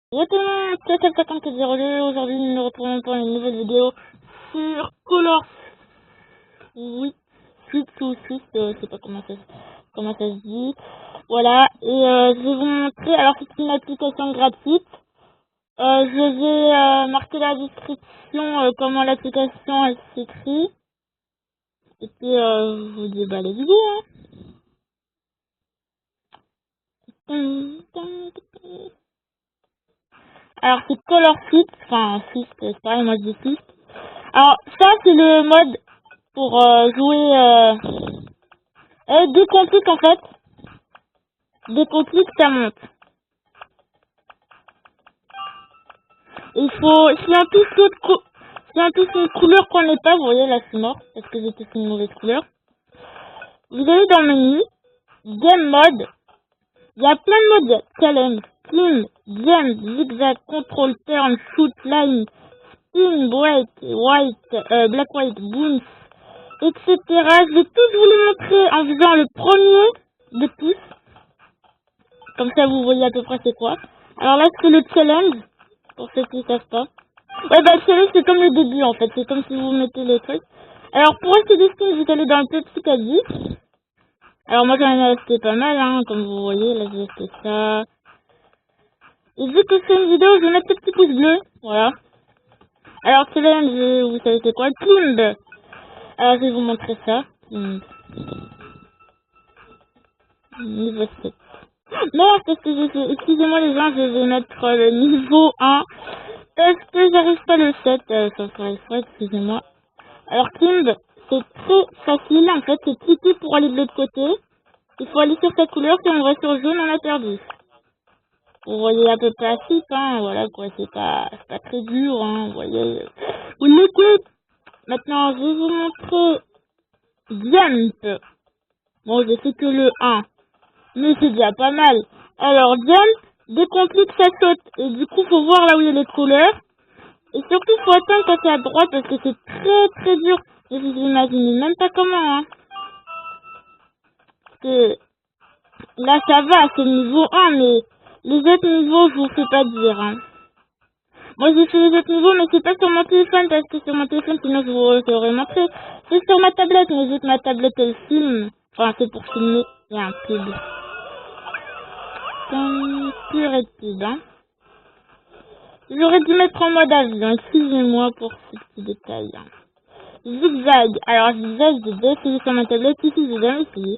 Bonjour, c'est F5002. Aujourd'hui, nous nous retrouvons pour une nouvelle vidéo sur Color. Oui, Suite ou Suite, je sais pas comment ça se dit. Voilà, et je vais vous montrer. Alors, c'est une application gratuite. Je vais marquer la description comment l'application elle s'écrit. Et puis, je vous dis, bah, let's go, hein. Alors, c'est Color Suite, enfin, Suite, c'est pareil, moi je dis Suite. Alors, ça, c'est le mode pour jouer. Dès qu'on clique, en fait, dès qu'on clique, ça monte. Il faut, si on touche une couleur qu'on n'est pas, vous voyez, là, c'est mort, parce que j'ai touché une mauvaise couleur. Vous allez dans le menu, Game Mode. Il y a plein de modes, il y a Challenge, Clean, Jump, Zigzag, Control, Turn, Shoot, Line, Spin, Break, White, Black, White, Bounce, etc. Je vais tous vous les montrer en faisant le premier de tous. Comme ça, vous voyez à peu près c'est quoi. Alors là, c'est le challenge, pour ceux qui ne savent pas. Ouais, bah, le challenge, c'est comme le début, en fait. C'est comme si vous mettez les trucs. Alors, pour acheter des skins, vous allez dans le petit caddie. Alors, moi, j'en ai acheté pas mal, hein, comme vous voyez. Là, j'ai acheté ça. Et vu que c'est une vidéo, je vais mettre le petit pouce bleu. Voilà. Alors, challenge, vous savez c'est quoi? Climb. Alors, je vais vous montrer ça. Niveau 7. Non, parce que excusez-moi les gens, je vais mettre le niveau 1. Parce que j'arrive pas le 7, ça serait frais, excusez-moi. Alors, Kimb, c'est très facile, en fait, c'est cliquer pour aller de l'autre côté. Il faut aller sur sa couleur, si on va sur jaune, on a perdu. Vous voyez à peu près à 6, hein, voilà quoi, c'est pas très dur, hein, vous voyez. Vous l'écoutez. Maintenant, je vais vous montrer Jump. Bon, je sais que le 1. Mais c'est déjà pas mal. Alors, jump, dès qu'on clique, ça saute. Et du coup, faut voir là où il y a les couleurs. Et surtout, faut attendre quand c'est à droite parce que c'est très très dur. Et vous imaginez même pas comment, hein. Que là, ça va, c'est le niveau 1, mais les autres niveaux, je vous fais pas dire, hein. Moi, j'ai fait les autres niveaux, mais c'est pas sur mon téléphone parce que sur mon téléphone, sinon je vous aurais montré. C'est sur ma tablette, mais juste ma tablette, elle filme. Enfin, c'est pour filmer. Il y a un pub. Pur et pub, hein. J'aurais dû mettre en mode avion, excusez-moi pour ce petit détail. Zigzag. Alors, zigzag, j'ai déjà essayé sur ma tablette, ici, j'ai jamais essayé.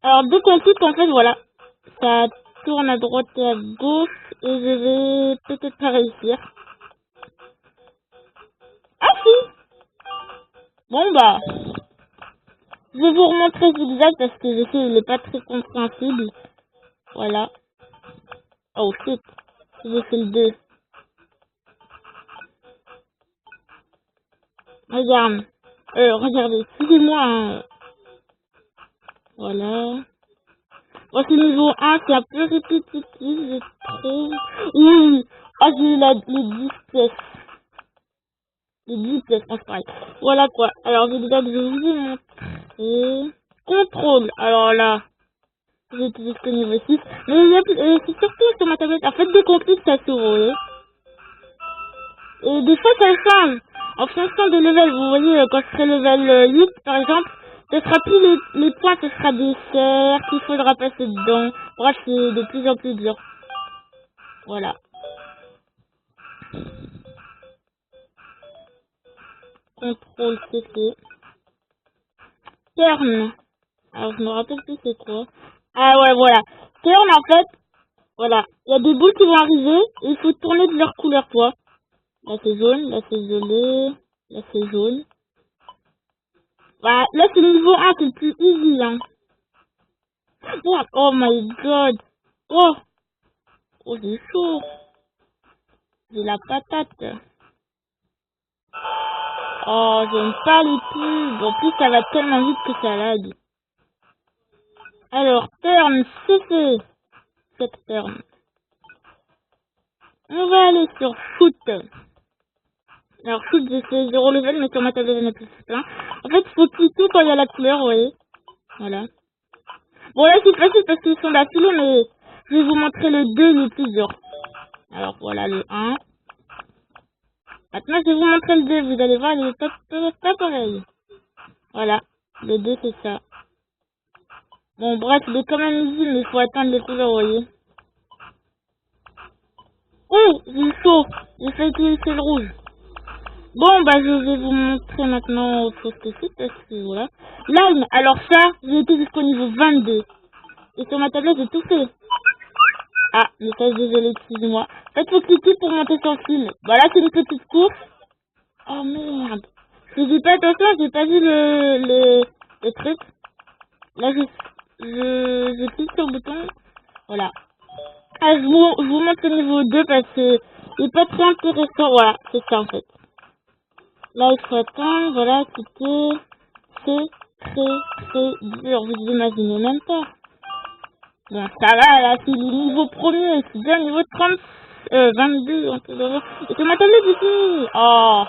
Alors, dès qu'on clique, en fait, voilà. Ça tourne à droite et à gauche, et je vais peut-être pas réussir. Ah si! Bon bah, je vais vous remontrer zigzag parce que je sais, il est pas très compréhensible. Voilà. Oh shit, j'ai fait le 2. Regarde. Regardez, excusez-moi, hein. Voilà. Bon, c'est niveau 1, c'est un peu répétitif, je trouve. Oui, ah, j'ai eu les 10 pièces. Les 10 pièces, c'est pareil. Voilà quoi. Alors, je vous ai montré. Contrôle. Alors là, j'utilise que niveau 6. Mais c'est surtout sur ma tablette. En fait, dès qu'on clique, ça s'ouvre. Et des fois, ça change. En fonction de level, vous voyez, quand je serai level 8, par exemple, ce sera plus les points, ce sera des cercles, il faudra passer dedans. Bref, c'est de plus en plus dur. Voilà. Contrôle CC. Turn. Alors, je me rappelle plus c'est quoi. Ah ouais, voilà. Turn, en fait, voilà. Il y a des boules qui vont arriver, et il faut tourner de leur couleur, quoi. Là, c'est jaune, là, c'est violet, là, c'est jaune. Voilà, là, c'est le niveau 1, c'est le plus easy, hein. Oh my god. Oh, oh j'ai chaud. J'ai la patate. Oh, j'aime pas les pubs. En plus, ça va tellement vite que ça lag. Alors, turn, CC. Cette turn. On va aller sur foot. Alors, foot, j'ai fait 0 level, mais sur ma tablette, j'en ai plus plein. En fait, il faut cliquer quand il y a la couleur, vous voyez. Voilà. Bon, là, c'est facile parce qu'ils sont d'affilée, mais je vais vous montrer le 2 le plus dur. Alors voilà le 1. Maintenant je vais vous montrer le 2, vous allez voir, il est pas pareil. Voilà, le 2 c'est ça. Bon bref, il est quand même easy, mais il faut attendre les couleurs, vous voyez. Oh, j'ai chaud, j'ai fait utiliser le rouge. Bon bah je vais vous montrer maintenant autre chose que c'est, parce que voilà. Line, alors ça, j'ai été jusqu'au niveau 22. Et sur ma tablette j'ai tout fait. Ah, message désolé, excusez-moi. En fait, faut cliquer pour monter sur le fil. Voilà, c'est une petite course. Oh merde. Si j'ai pas attention, j'ai pas vu le truc. Là, je clique sur le bouton. Voilà. Ah, je vous montre le niveau 2 parce que il est pas très intéressant. Voilà, c'est ça en fait. Là, il faut attendre. Voilà, c'est très dur. Vous imaginez même pas. Bon, ça va, là, c'est le niveau premier. C'est bien le niveau 30, 22, on peut le voir. Et c'est ma tablette ici. Oh.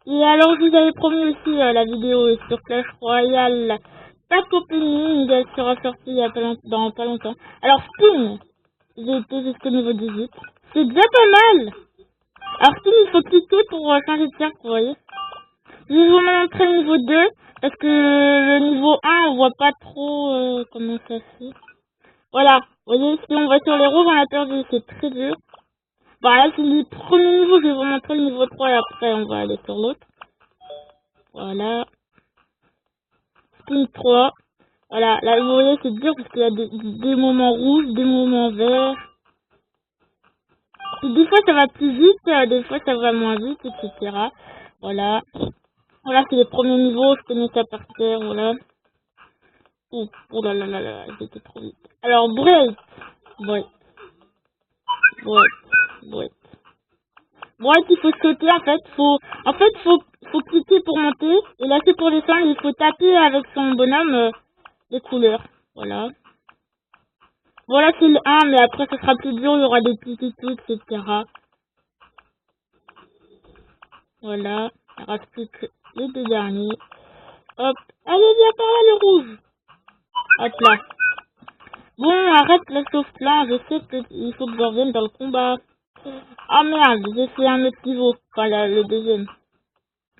Et alors, je vous avais promis aussi la vidéo sur Clash Royale. Pack Opening, elle sera sortie il y a dans pas longtemps. Alors, Spin, j'ai été jusqu'au niveau 18. C'est déjà pas mal. Alors, Spin, il faut cliquer pour changer de cercle, vous voyez. Je vais vous montrer le niveau 2, parce que le niveau 1, on voit pas trop comment ça se fait. Voilà, vous voyez, si on va sur les rouges, on a perdu, c'est très dur. Voilà, c'est le premier niveau, je vais vous montrer le niveau 3 et après on va aller sur l'autre. Voilà. Spin 3. Voilà, là vous voyez c'est dur parce qu'il y a des moments rouges, des moments verts. Et des fois ça va plus vite, des fois ça va moins vite, etc. Voilà. Voilà, c'est les premiers niveaux, je connais ça par terre, voilà. Oh là là là là, j'étais trop vite. Alors, break. Break. Break, il faut sauter, faut cliquer pour monter, et là c'est pour descendre, il faut taper avec son bonhomme les couleurs. Voilà. Voilà, c'est le 1, mais après ça sera plus dur, il y aura des petits trucs, etc. Voilà. Il reste plus que les deux derniers. Hop. Allez, viens par là, le rouge. Hop là. Bon, arrête le sauve-plan, je sais qu'il faut que je revienne dans le combat. Oh merde, j'ai fait un autre niveau. Enfin, le deuxième.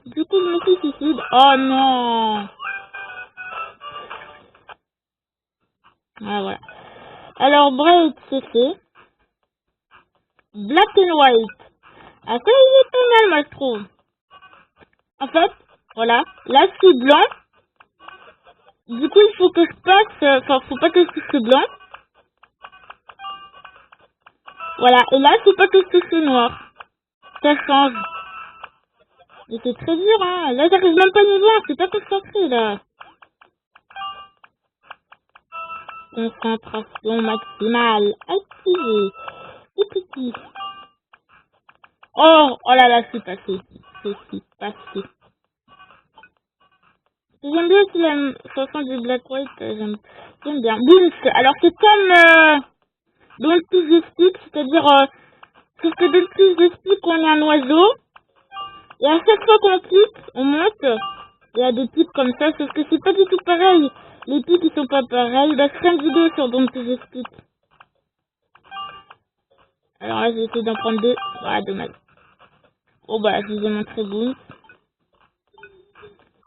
Du coup, je me suis suicide. Oh non. Ah, voilà. Alors, break, c'est fait. Black and white. Ah, ça, il est pas mal, moi, je trouve. En fait, voilà. Là, c'est blanc. Du coup, il faut que je passe... Enfin, faut pas que je touche le blanc. Voilà. Et là, faut pas que je touche le noir. Ça change. Et c'est très dur, hein. Là, j'arrive même pas à niveau 1. C'est pas concentré, là. Concentration maximale activée. Et petit. Oh là là, c'est passé. C'est passé. J'aime bien aussi la chanson du Black White. J'aime bien. Bounce. Alors, c'est comme dans le plus j'explique, c'est-à-dire, sauf que dans le plus j'explique, on est un oiseau. Et à chaque fois qu'on clique, on monte. Il y a des pics comme ça, sauf que c'est pas du tout pareil. Les pics, ils sont pas pareils. Bah, je ferai une vidéo sur Don't Plus J'explique. Alors là, j'ai essayé d'en prendre deux. Ah, dommage. Oh bah, je vous ai montré Boom.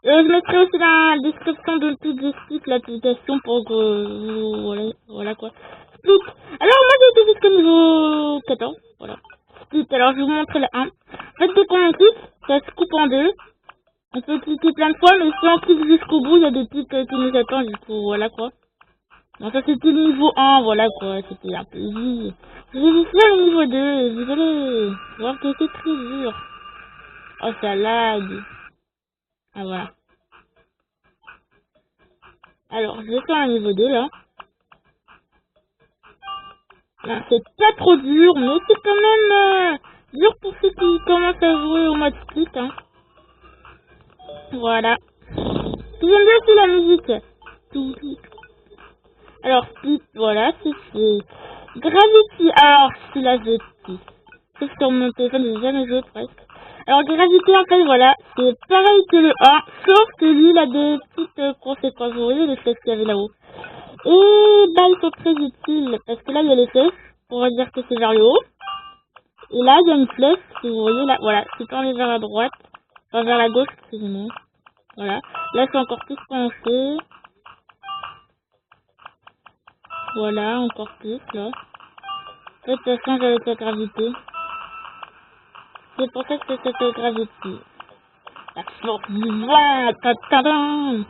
Je mettrai aussi dans la description de tout j'explique l'application pour que vous... Voilà quoi. Split. Alors moi, j'ai été jusqu'au niveau 14. Voilà. Split. Alors, je vais vous montrer le 1. En fait, dès qu'on clique, ça se coupe en deux. On peut cliquer plein de fois, mais si on clique jusqu'au bout, il y a des pics qui nous attendent. Du coup, voilà quoi. Bon, ça c'était le niveau 1, voilà quoi, c'était un peu easy. Je vais vous faire le niveau 2, et vous allez voir que c'est très dur. Oh, ça lag. Ah, voilà. Alors, je vais faire un niveau 2 là. Non, c'est pas trop dur, mais c'est quand même dur pour ceux qui commencent à jouer au mode split, hein. Voilà. J'aime bien aussi la musique. Alors, split, voilà, c'est fait. Gravity, alors, celui-là, j'ai petit. Sauf sur mon téléphone, j'ai jamais joué presque. Alors, Gravity, en fait, voilà, c'est pareil que le 1, sauf que lui, il a des petites conséquences. Vous voyez les flèches qu'il y avait là-haut. Et bah ils sont très utiles parce que là il y a les flèches pour dire que c'est vers le haut. Et là il y a une flèche, si vous voyez là, voilà, c'est quand on est vers la droite, enfin vers la gauche, excusez-moi. Voilà, là c'est encore plus penché. Voilà, encore plus là. En fait, ça change avec la gravité. C'est pour ça que ça s'appelle gravité. La force du vent, ta-ta-dam.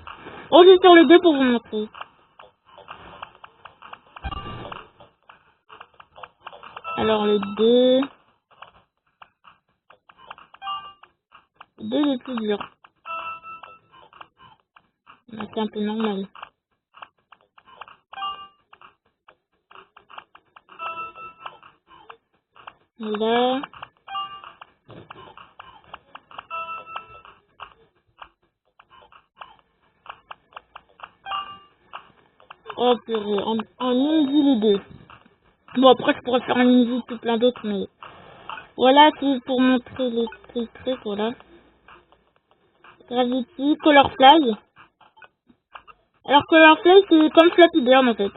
Oh, j'ai sur le 2 pour vous montrer. Alors le 2. Le 2 est plus dur. C'est un peu normal. Là. Oh purée, en easy les deux. Bon après je pourrais faire un easy tout plein d'autres mais... Voilà, c'est pour montrer les trucs, voilà. Gravity, Color Fly. Alors Color Fly c'est comme Flappy Bird en fait.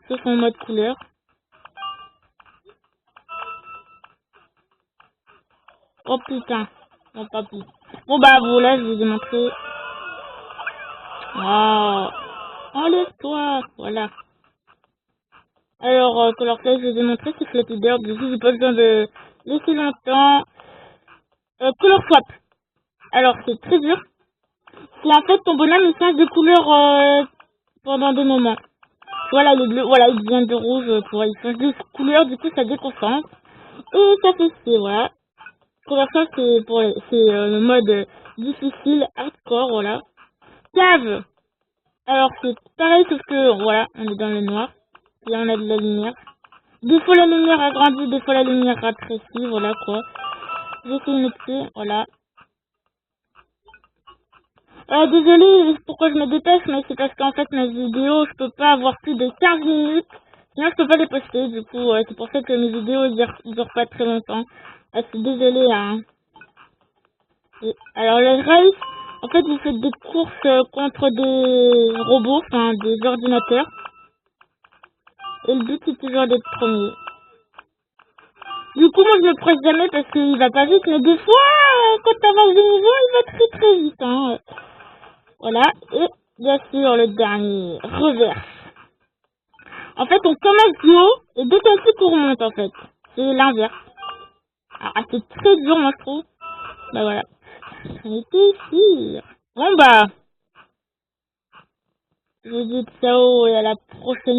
Sauf en mode couleur. Oh putain. Non pas plus. Bon bah voilà, je vous ai montré. Oh. Enlève-toi. Voilà. Alors, Color Fly, je vous ai montré, c'est Flappy Bird. Du coup, j'ai pas besoin de laisser longtemps. Color Swap. Alors, c'est très dur. C'est en fait ton bonhomme, il change de couleur pendant des moments. Voilà, il est bleu, voilà, il devient de rouge, il change de couleur, du coup, ça déconcentre. Et ça fait c'est, voilà. Color Swap, c'est le mode difficile, hardcore, voilà. Cave. Alors, c'est pareil, sauf que, voilà, on est dans le noir. Là, on a de la lumière. Des fois la lumière agrandie, des fois la lumière rétrécie, voilà quoi. J'essaie de mixer, voilà. Désolé pourquoi je me dépêche, mais c'est parce qu'en fait mes vidéos, je peux pas avoir plus de 15 minutes. Sinon je peux pas les poster, du coup c'est pour ça que mes vidéos durent pas très longtemps. Je suis désolée hein. Alors le race, en fait vous faites des courses contre des robots, enfin des ordinateurs. Et le but c'est toujours d'être premier. Du coup, moi, je me presse jamais parce qu'il va pas vite, mais des fois, quand t'avances de niveau, il va très très vite, hein. Voilà. Et, bien sûr, le dernier, reverse. En fait, on commence du haut, et dès qu'on sait qu'on remonte, en fait. C'est l'inverse. Ah, c'est très dur, moi, je trouve. Bah, voilà. On était sûr. Bon, bah, je vous dis ciao et à la prochaine vidéo.